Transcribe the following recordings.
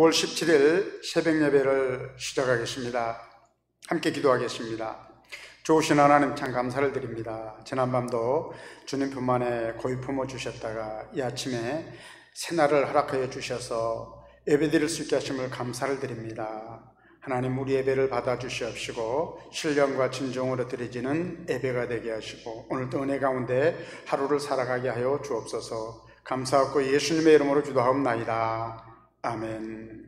9월 17일 새벽 예배를 시작하겠습니다. 함께 기도하겠습니다. 좋으신 하나님 참 감사를 드립니다. 지난밤도 주님 품 안에 고이 품어 주셨다가 이 아침에 새날을 허락하여 주셔서 예배드릴 수 있게 하심을 감사를 드립니다. 하나님, 우리 예배를 받아주시옵시고 신령과 진정으로 드려지는 예배가 되게 하시고 오늘도 은혜 가운데 하루를 살아가게 하여 주옵소서. 감사하고 예수님의 이름으로 기도하옵나이다. 아멘.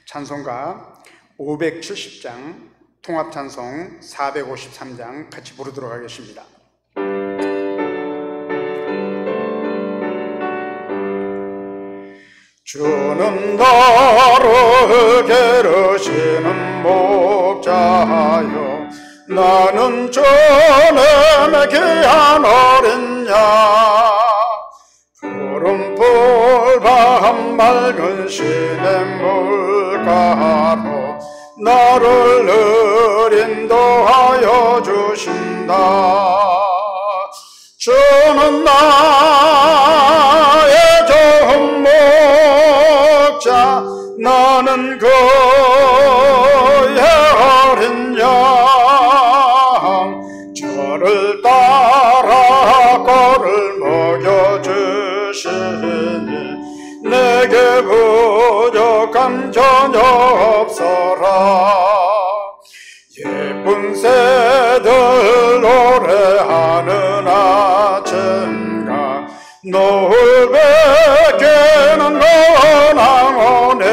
찬송가 570장, 통합찬송 453장 같이 부르도록 하겠습니다. 주는 나를 기르시는 목자여, 나는 주님의 귀한 어린 양. 푸른 풀밤 맑은 시냇물가로 나를 늘 인도하여 주신다. 주는 나의 좋은 목자, 나는 그의 어린 양. 저를 따라 꼴을 먹여주시니 내게 부족함 전혀 없어라. 예쁜 새들 노래하는 아침과 노을 베끼는 원앙원에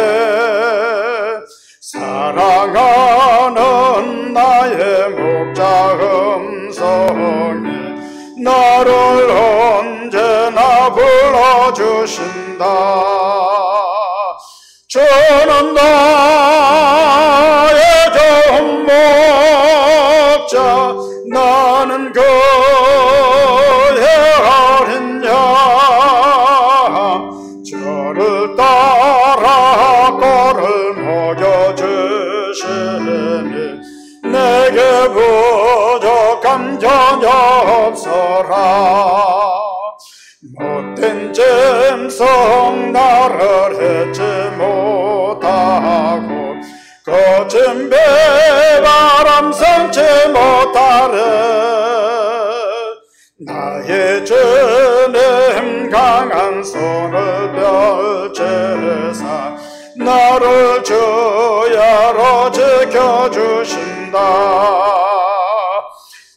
사랑하는 나의 목자 음성이 나를 언제나 불러주신다. 주는 나의 좋은 목자, 나는 그의 어린 양. 저를 따라 꼴을 먹여주시니 내게 부족함 전혀 없어라. 못된 짐승 나를 해치 못하고 거친 배바람 삼지 못하래. 나의 주님 강한 손을 펼치사 나를 주야로 지켜주신다.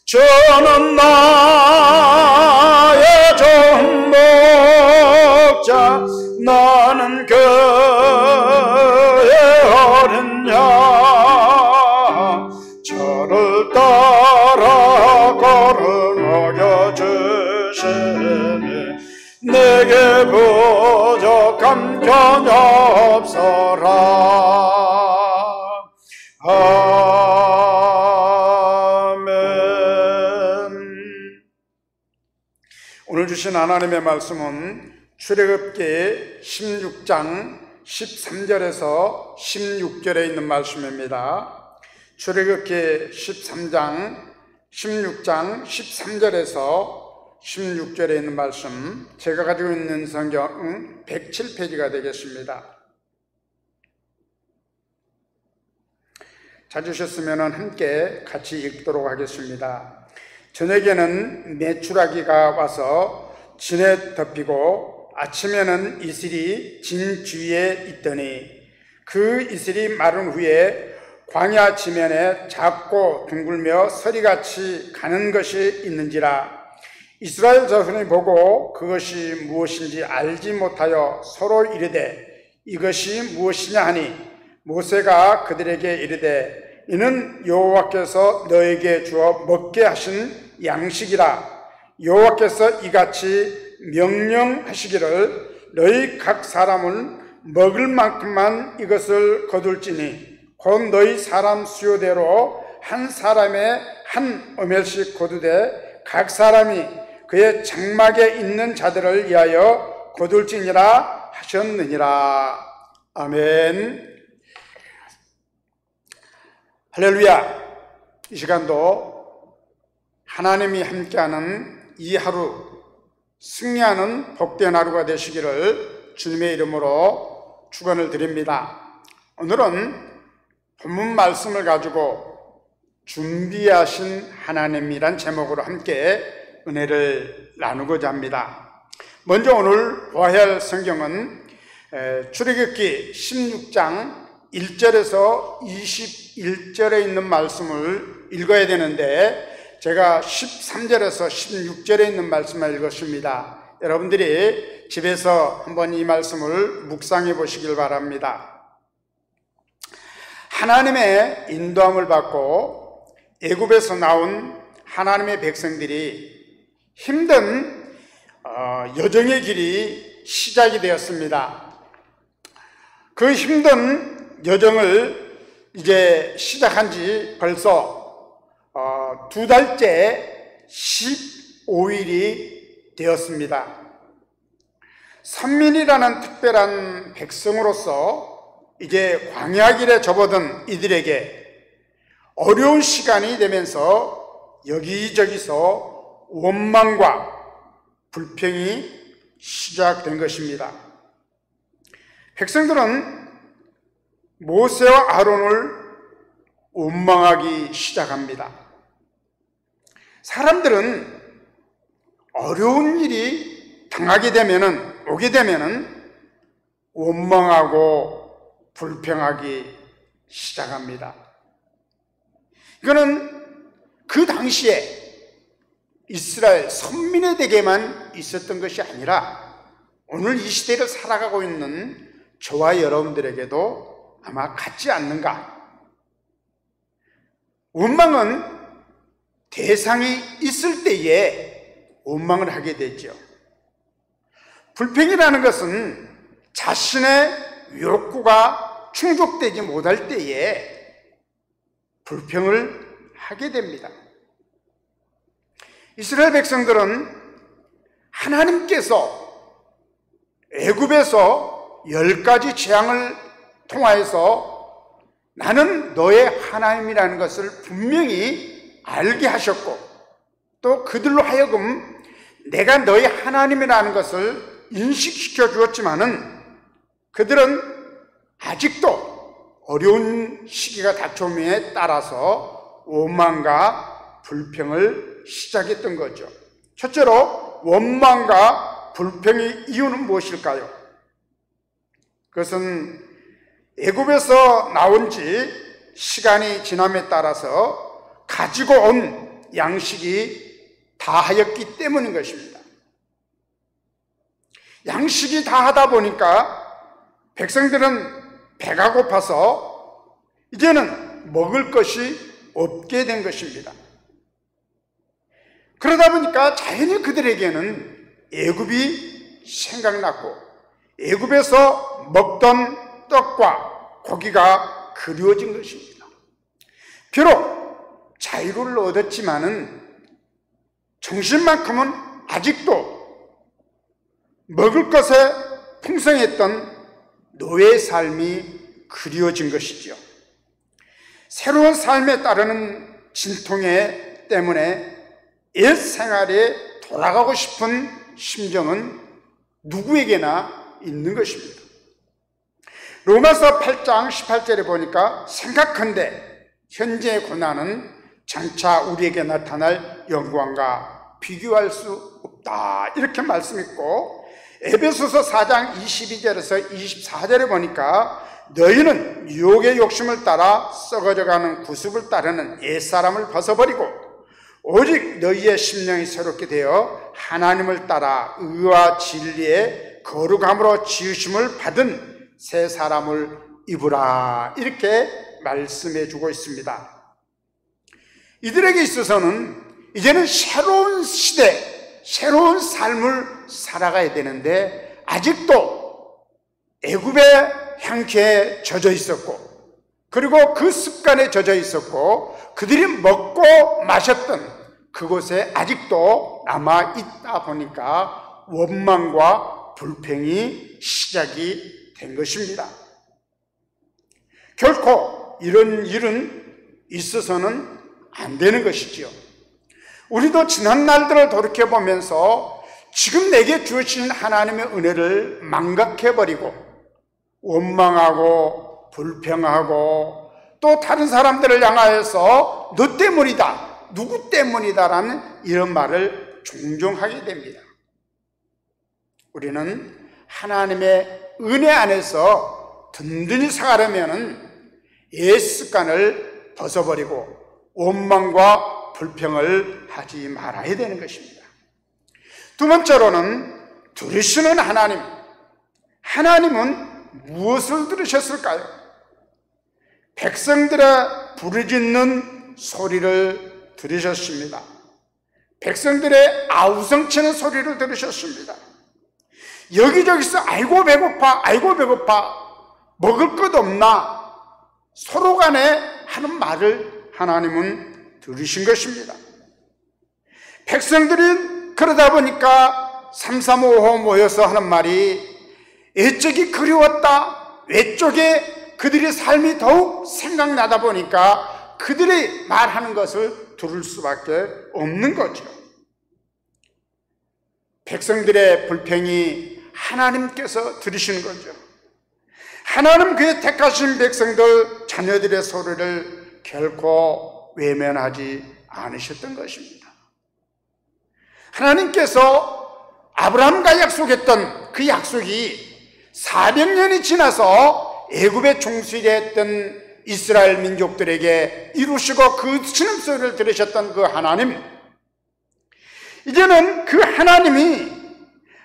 주는 나의 좋은 목자, 나는 그의 어린 양. 저를 따라 꼴을 먹여주시니 내게 부족함 전혀 없어라. 오늘 주신 하나님의 말씀은 출애굽기 16장 13절에서 16절에 있는 말씀입니다. 출애굽기 16장 13절에서 16절에 있는 말씀, 제가 가지고 있는 성경 107페이지가 되겠습니다. 찾으셨으면 함께 같이 읽도록 하겠습니다. 저녁에는 메추라기가 와서 진에 덮이고 아침에는 이슬이 진 주위에 있더니 그 이슬이 마른 후에 광야 지면에 작고 둥글며 서리같이 가는 것이 있는지라. 이스라엘 자손이 보고 그것이 무엇인지 알지 못하여 서로 이르되 이것이 무엇이냐 하니 모세가 그들에게 이르되 이는 여호와께서 너에게 주어 먹게 하신 양식이라. 여호와께서 이같이 명령하시기를 너희 각 사람은 먹을 만큼만 이것을 거둘지니 곧 너희 사람 수요대로 한 사람의 한 오멜씩 거두되 각 사람이 그의 장막에 있는 자들을 위하여 거둘지니라 하셨느니라. 아멘. 할렐루야. 이 시간도 하나님이 함께하는 이 하루, 승리하는 복된 하루가 되시기를 주님의 이름으로 축원을 드립니다. 오늘은 본문 말씀을 가지고 준비하신 하나님이란 제목으로 함께 은혜를 나누고자 합니다. 먼저 오늘 보아야 할 성경은 출애굽기 16장 1절에서 21절에 있는 말씀을 읽어야 되는데 제가 13절에서 16절에 있는 말씀을 읽었습니다. 여러분들이 집에서 한번 이 말씀을 묵상해 보시길 바랍니다. 하나님의 인도함을 받고 애굽에서 나온 하나님의 백성들이 힘든 여정의 길이 시작이 되었습니다. 그 힘든 여정을 이제 시작한 지 벌써 2달째 15일이 되었습니다. 선민이라는 특별한 백성으로서 이제 광야길에 접어든 이들에게 어려운 시간이 되면서 여기저기서 원망과 불평이 시작된 것입니다. 백성들은 모세와 아론을 원망하기 시작합니다. 사람들은 어려운 일이 오게 되면은 원망하고 불평하기 시작합니다. 이거는 그 당시에 이스라엘 선민에게만 있었던 것이 아니라 오늘 이 시대를 살아가고 있는 저와 여러분들에게도 아마 같지 않는가. 원망은 대상이 있을 때에 원망을 하게 되죠. 불평이라는 것은 자신의 욕구가 충족되지 못할 때에 불평을 하게 됩니다. 이스라엘 백성들은 하나님께서 애굽에서 10가지 재앙을 통하여서 나는 너의 하나님이라는 것을 분명히 알게 하셨고 또 그들로 하여금 내가 너의 하나님이라는 것을 인식시켜 주었지만은 그들은 아직도 어려운 시기가 닥쳐옴에 따라서 원망과 불평을 시작했던 거죠. 첫째로 원망과 불평의 이유는 무엇일까요? 그것은 애굽에서 나온 지 시간이 지남에 따라서 가지고 온 양식이 다하였기 때문인 것입니다. 양식이 다하다 보니까 백성들은 배가 고파서 이제는 먹을 것이 없게 된 것입니다. 그러다 보니까 자연히 그들에게는 애굽이 생각났고 애굽에서 먹던 떡과 고기가 그리워진 것입니다. 비록 자유를 얻었지만은 정신만큼은 아직도 먹을 것에 풍성했던 노예의 삶이 그리워진 것이지요. 새로운 삶에 따르는 진통에 때문에 옛 생활에 돌아가고 싶은 심정은 누구에게나 있는 것입니다. 로마서 8장 18절에 보니까 생각한데 현재의 고난은 장차 우리에게 나타날 영광과 비교할 수 없다 이렇게 말씀했고 에베소서 4장 22절에서 24절에 보니까 너희는 유혹의 욕심을 따라 썩어져가는 구습을 따르는 옛사람을 벗어버리고 오직 너희의 심령이 새롭게 되어 하나님을 따라 의와 진리의 거룩함으로 지으심을 받은 새 사람을 입으라 이렇게 말씀해 주고 있습니다. 이들에게 있어서는 이제는 새로운 시대 새로운 삶을 살아가야 되는데 아직도 애굽의 향기에 젖어 있었고 그리고 그 습관에 젖어 있었고 그들이 먹고 마셨던 그곳에 아직도 남아 있다 보니까 원망과 불평이 시작이 된 것입니다. 결코 이런 일은 있어서는 안 되는 것이지요. 우리도 지난 날들을 돌이켜보면서 지금 내게 주어진 하나님의 은혜를 망각해버리고 원망하고 불평하고 또 다른 사람들을 향하여서 너 때문이다, 누구 때문이다라는 이런 말을 종종 하게 됩니다. 우리는 하나님의 은혜 안에서 든든히 살아가려면 옛 습관을 벗어버리고 원망과 불평을 하지 말아야 되는 것입니다. 두 번째로는 들으시는 하나님. 하나님은 무엇을 들으셨을까요? 백성들의 부르짖는 소리를 들으셨습니다. 백성들의 아우성치는 소리를 들으셨습니다. 여기저기서 아이고 배고파, 아이고 배고파, 먹을 것 없나 서로 간에 하는 말을 하나님은 들으신 것입니다. 백성들이 그러다 보니까 335호 모여서 하는 말이 외적이 그리웠다, 외쪽에 그들의 삶이 더욱 생각나다 보니까 그들이 말하는 것을 들을 수밖에 없는 거죠. 백성들의 불평이 하나님께서 들으시는 거죠. 하나님 그의 택하신 백성들, 자녀들의 소리를 결코 외면하지 않으셨던 것입니다. 하나님께서 아브라함과 약속했던 그 약속이 400년이 지나서 애굽에 종살이했던 이스라엘 민족들에게 이루시고 그 신음소리를 들으셨던 그 하나님, 이제는 그 하나님이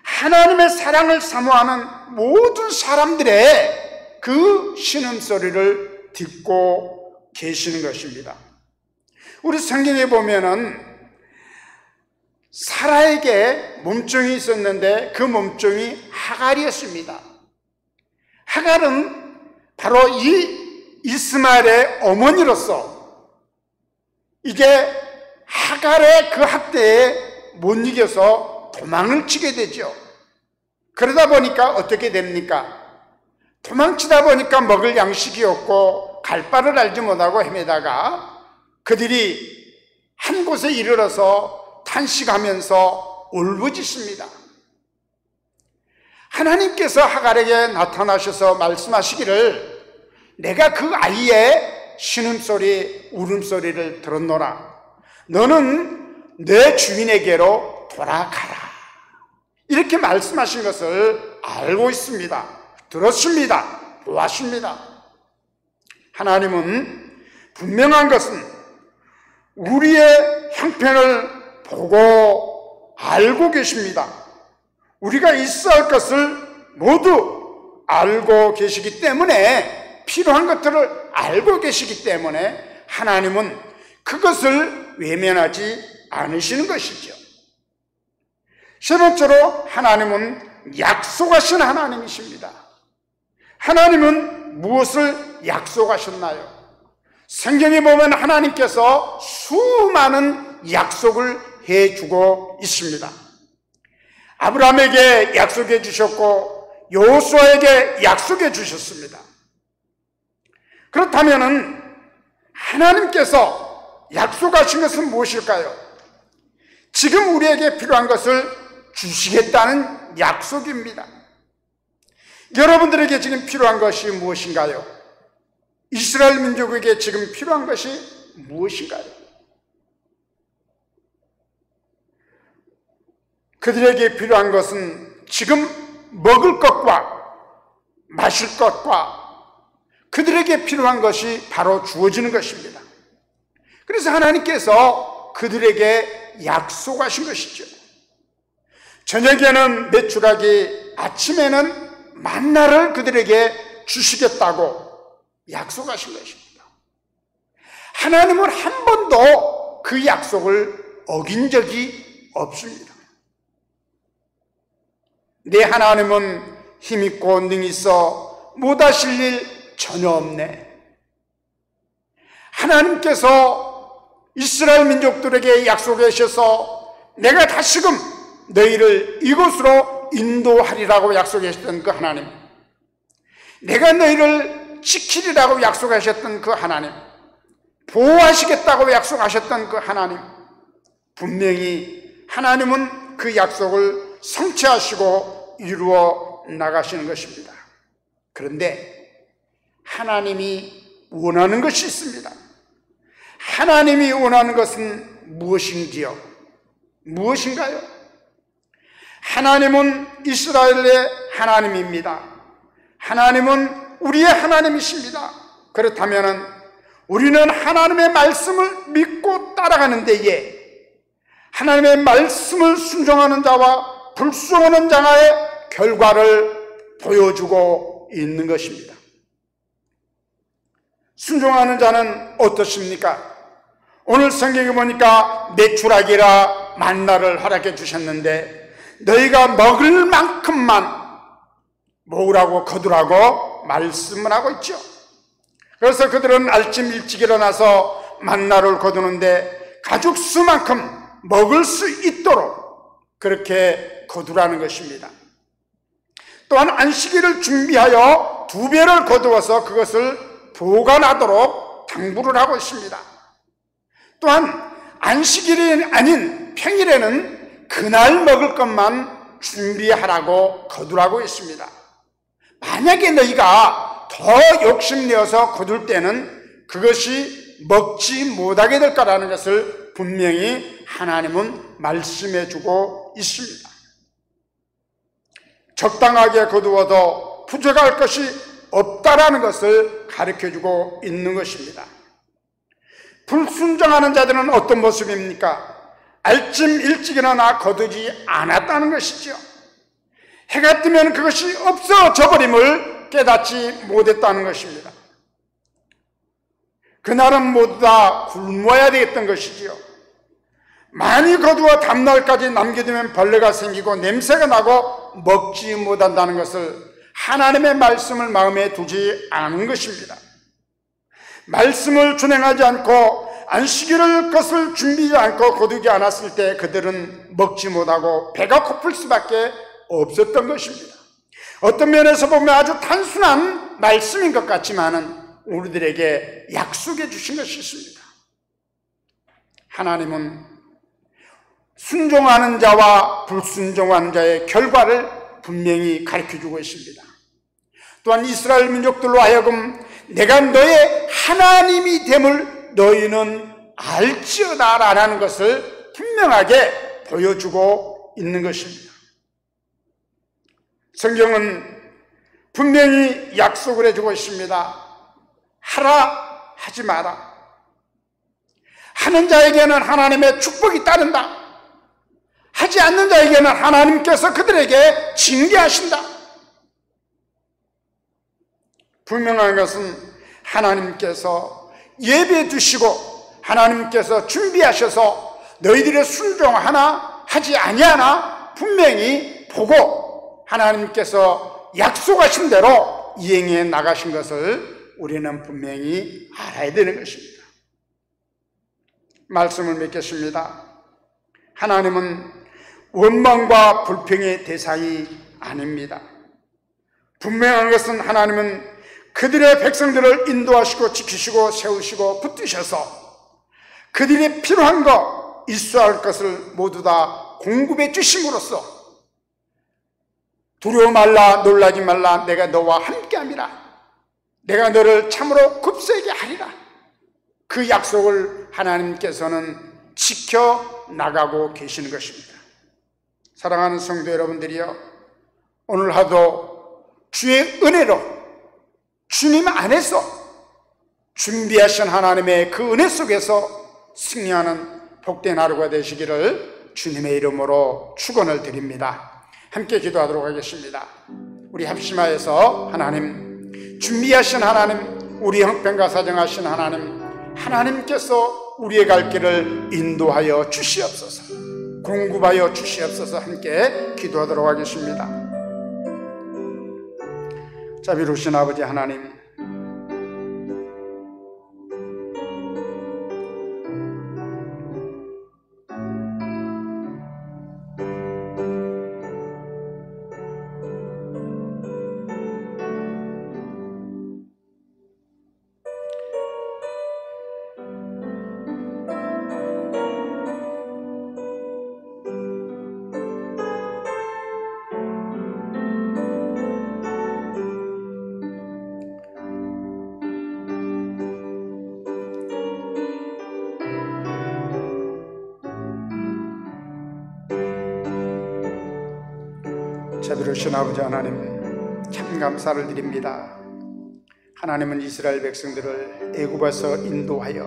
하나님의 사랑을 사모하는 모든 사람들의 그 신음소리를 듣고 계시는 것입니다. 우리 성경에 보면은 사라에게 몸종이 있었는데 그 몸종이 하갈이었습니다. 하갈은 바로 이 이스마엘의 어머니로서 이제 하갈의 그 학대에 못 이겨서 도망을 치게 되죠. 그러다 보니까 어떻게 됩니까? 도망치다 보니까 먹을 양식이 없고 갈 바를 알지 못하고 헤매다가 그들이 한 곳에 이르러서 탄식하면서 울부짖습니다. 하나님께서 하갈에게 나타나셔서 말씀하시기를 내가 그 아이의 신음소리, 울음소리를 들었노라. 너는 내 주인에게로 돌아가라. 이렇게 말씀하신 것을 알고 있습니다. 들었습니다. 보았습니다. 하나님은 분명한 것은 우리의 형편을 보고 알고 계십니다. 우리가 있어야 할 것을 모두 알고 계시기 때문에, 필요한 것들을 알고 계시기 때문에 하나님은 그것을 외면하지 않으시는 것이죠. 세 번째로 하나님은 약속하신 하나님이십니다. 하나님은 무엇을 약속하셨나요? 성경에 보면 하나님께서 수많은 약속을 해주고 있습니다. 아브라함에게 약속해 주셨고 여호수아에게 약속해 주셨습니다. 그렇다면 하나님께서 약속하신 것은 무엇일까요? 지금 우리에게 필요한 것을 주시겠다는 약속입니다. 여러분들에게 지금 필요한 것이 무엇인가요? 이스라엘 민족에게 지금 필요한 것이 무엇인가요? 그들에게 필요한 것은 지금 먹을 것과 마실 것과 그들에게 필요한 것이 바로 주어지는 것입니다. 그래서 하나님께서 그들에게 약속하신 것이죠. 저녁에는 메추라기, 아침에는 만나를 그들에게 주시겠다고 약속하신 것입니다. 하나님은 한 번도 그 약속을 어긴 적이 없습니다. 내 하나님은 힘있고 능히 있어 못하실 일 전혀 없네. 하나님께서 이스라엘 민족들에게 약속하셔서 내가 다시금 너희를 이곳으로 인도하리라고 약속하셨던 그 하나님, 내가 너희를 지키리라고 약속하셨던 그 하나님, 보호하시겠다고 약속하셨던 그 하나님, 분명히 하나님은 그 약속을 성취하시고 이루어 나가시는 것입니다. 그런데 하나님이 원하는 것이 있습니다. 하나님이 원하는 것은 무엇인지요? 무엇인가요? 하나님은 이스라엘의 하나님입니다. 하나님은 우리의 하나님이십니다. 그렇다면 우리는 하나님의 말씀을 믿고 따라가는 데에 하나님의 말씀을 순종하는 자와 불순종하는 자의 결과를 보여주고 있는 것입니다. 순종하는 자는 어떻습니까? 오늘 성경에 보니까 메추라기라 만나를 허락해 주셨는데 너희가 먹을 만큼만 모으라고 거두라고 말씀을 하고 있죠. 그래서 그들은 아침 일찍 일어나서 만나를 거두는데 가죽 수만큼 먹을 수 있도록 그렇게 거두라는 것입니다. 또한 안식일을 준비하여 2배를 거두어서 그것을 보관하도록 당부를 하고 있습니다. 또한 안식일이 아닌 평일에는 그날 먹을 것만 준비하라고 거두라고 했습니다. 만약에 너희가 더 욕심내어서 거둘 때는 그것이 먹지 못하게 될 거라는 것을 분명히 하나님은 말씀해 주고 있습니다. 적당하게 거두어도 부족할 것이 없다라는 것을 가르쳐 주고 있는 것입니다. 불순종하는 자들은 어떤 모습입니까? 아침 일찍 일어나 거두지 않았다는 것이죠. 해가 뜨면 그것이 없어져 버림을 깨닫지 못했다는 것입니다. 그날은 모두 다 굶어야 되겠던 것이지요. 많이 거두어 다음날까지 남겨두면 벌레가 생기고 냄새가 나고 먹지 못한다는 것을 하나님의 말씀을 마음에 두지 않은 것입니다. 말씀을 준행하지 않고 안식일을 것을 준비하지 않고 거두지 않았을 때 그들은 먹지 못하고 배가 고플 수밖에 없었던 것입니다. 어떤 면에서 보면 아주 단순한 말씀인 것 같지만은 우리들에게 약속해 주신 것이 있습니다. 하나님은 순종하는 자와 불순종하는 자의 결과를 분명히 가르쳐주고 있습니다. 또한 이스라엘 민족들로 하여금 내가 너의 하나님이 됨을 너희는 알지어다 라는 것을 분명하게 보여주고 있는 것입니다. 성경은 분명히 약속을 해주고 있습니다. 하라 하지 마라. 하는 자에게는 하나님의 축복이 따른다. 하지 않는 자에게는 하나님께서 그들에게 징계하신다. 분명한 것은 하나님께서 예배해 두시고 하나님께서 준비하셔서 너희들의 순종하나 하지 아니하나 분명히 보고 하나님께서 약속하신 대로 이행해 나가신 것을 우리는 분명히 알아야 되는 것입니다. 말씀을 맺겠습니다. 하나님은 원망과 불평의 대상이 아닙니다. 분명한 것은 하나님은 그들의 백성들을 인도하시고 지키시고 세우시고 붙드셔서 그들이 필요한 것, 있어야 할 것을 모두 다 공급해 주심으로써 두려워 말라, 놀라지 말라, 내가 너와 함께함이라. 내가 너를 참으로 급세게 하리라. 그 약속을 하나님께서는 지켜나가고 계시는 것입니다. 사랑하는 성도 여러분들이요, 오늘 하도 주의 은혜로 주님 안에서 준비하신 하나님의 그 은혜 속에서 승리하는 복된 하루가 되시기를 주님의 이름으로 축원을 드립니다. 함께 기도하도록 하겠습니다. 우리 합심하여서 하나님, 준비하신 하나님, 우리 형편과 사정하신 하나님, 하나님께서 우리의 갈 길을 인도하여 주시옵소서, 공급하여 주시옵소서. 함께 기도하도록 하겠습니다. 자비로우신 아버지 하나님, 자비로우신 아버지 하나님, 참 감사를 드립니다. 하나님은 이스라엘 백성들을 애굽에서 인도하여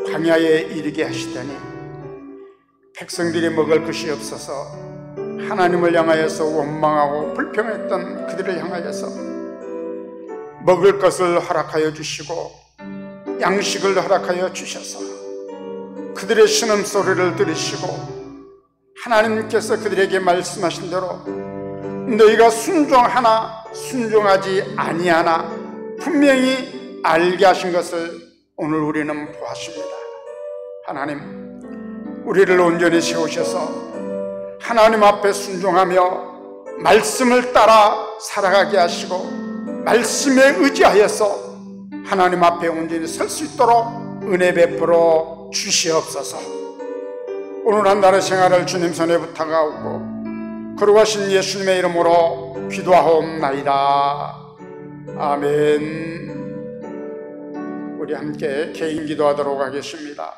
광야에 이르게 하시더니 백성들이 먹을 것이 없어서 하나님을 향하여서 원망하고 불평했던 그들을 향하여서 먹을 것을 허락하여 주시고 양식을 허락하여 주셔서 그들의 신음소리를 들으시고 하나님께서 그들에게 말씀하신 대로 너희가 순종하나 순종하지 아니하나 분명히 알게 하신 것을 오늘 우리는 보았습니다. 하나님, 우리를 온전히 세우셔서 하나님 앞에 순종하며 말씀을 따라 살아가게 하시고 말씀에 의지하여서 하나님 앞에 온전히 설 수 있도록 은혜 베풀어 주시옵소서. 오늘 한 달의 생활을 주님 손에 부탁하고 거룩하신 예수님의 이름으로 기도하옵나이다. 아멘. 우리 함께 개인 기도하도록 하겠습니다.